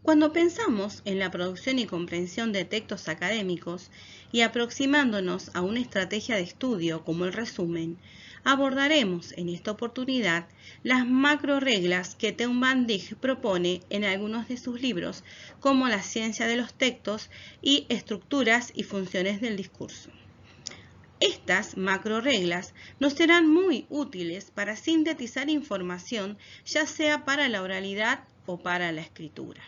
Cuando pensamos en la producción y comprensión de textos académicos y aproximándonos a una estrategia de estudio como el resumen, abordaremos en esta oportunidad las macro reglas que Teun Van Dijk propone en algunos de sus libros, como La ciencia de los textos y Estructuras y funciones del discurso. Estas macro reglas nos serán muy útiles para sintetizar información, ya sea para la oralidad o para la escritura.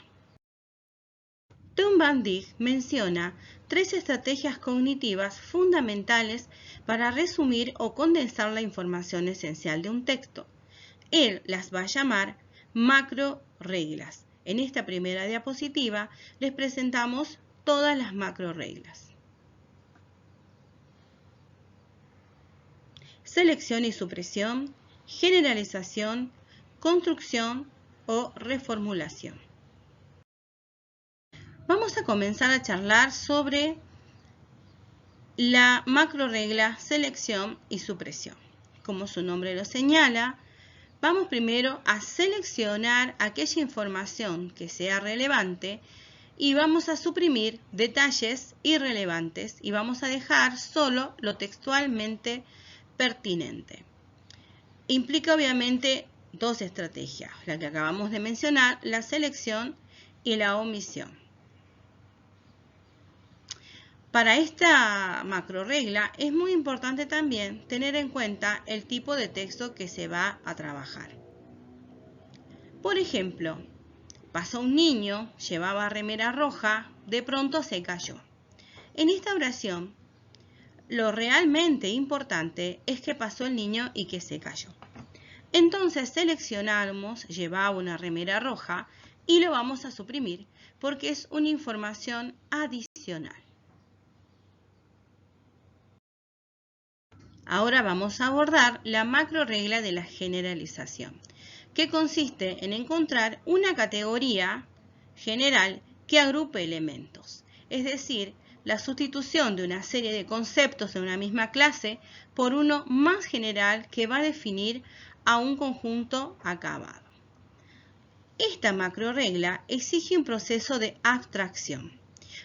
Teun Van Dijk menciona 3 estrategias cognitivas fundamentales para resumir o condensar la información esencial de un texto. Él las va a llamar macro reglas. En esta primera diapositiva les presentamos todas las macro reglas. Selección y supresión, generalización, construcción o reformulación. Vamos a comenzar a charlar sobre la macro regla selección y supresión. Como su nombre lo señala, vamos primero a seleccionar aquella información que sea relevante y vamos a suprimir detalles irrelevantes y vamos a dejar solo lo textualmente pertinente. Implica obviamente 2 estrategias, la que acabamos de mencionar, la selección y la omisión. Para esta macro regla es muy importante también tener en cuenta el tipo de texto que se va a trabajar. Por ejemplo, pasó un niño, llevaba remera roja, de pronto se cayó. En esta oración, lo realmente importante es que pasó el niño y que se cayó. Entonces seleccionamos, llevaba una remera roja y lo vamos a suprimir porque es una información adicional. Ahora vamos a abordar la macro regla de la generalización, que consiste en encontrar una categoría general que agrupe elementos, es decir, la sustitución de una serie de conceptos de una misma clase por uno más general que va a definir a un conjunto acabado. Esta macro regla exige un proceso de abstracción.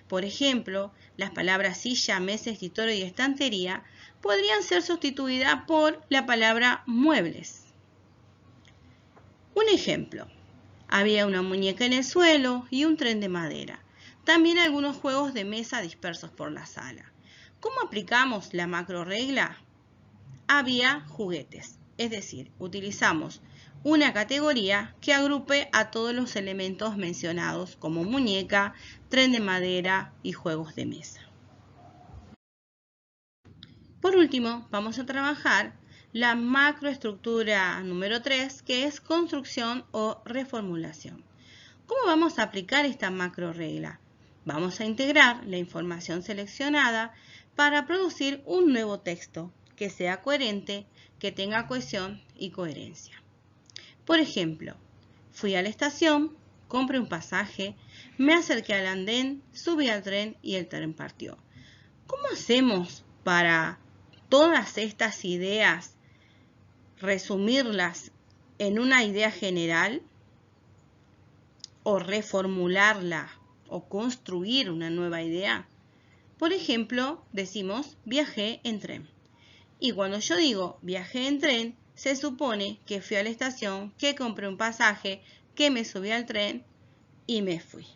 Por ejemplo, las palabras silla, mesa, escritorio y estantería podrían ser sustituidas por la palabra muebles. Un ejemplo, había una muñeca en el suelo y un tren de madera. También algunos juegos de mesa dispersos por la sala. ¿Cómo aplicamos la macro regla? Había juguetes, es decir, utilizamos una categoría que agrupe a todos los elementos mencionados como muñeca, tren de madera y juegos de mesa. Por último, vamos a trabajar la macroestructura número 3, que es construcción o reformulación. ¿Cómo vamos a aplicar esta macro regla? Vamos a integrar la información seleccionada para producir un nuevo texto que sea coherente, que tenga cohesión y coherencia. Por ejemplo, fui a la estación, compré un pasaje, me acerqué al andén, subí al tren y el tren partió. ¿Cómo hacemos para todas estas ideas resumirlas en una idea general o reformularla o construir una nueva idea? Por ejemplo, decimos viajé en tren. Y cuando yo digo viajé en tren, se supone que fui a la estación, que compré un pasaje, que me subí al tren y me fui.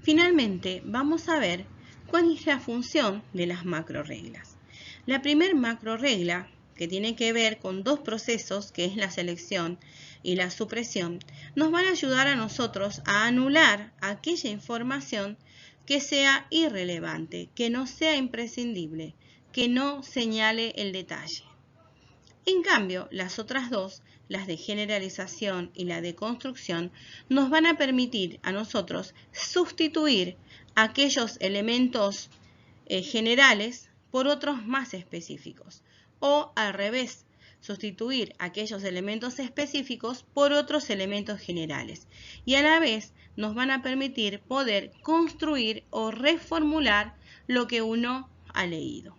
Finalmente, vamos a ver cuál es la función de las macro reglas. La primera macro regla, que tiene que ver con 2 procesos, que es la selección y la supresión, nos van a ayudar a nosotros a anular aquella información que sea irrelevante, que no sea imprescindible, que no señale el detalle. En cambio, las otras 2, las de generalización y la de construcción, nos van a permitir a nosotros sustituir aquellos elementos generales por otros más específicos. O al revés, sustituir aquellos elementos específicos por otros elementos generales. Y a la vez nos van a permitir poder construir o reformular lo que uno ha leído.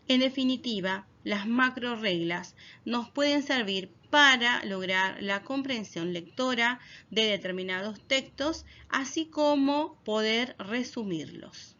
En definitiva, las macro reglas nos pueden servir para lograr la comprensión lectora de determinados textos, así como poder resumirlos.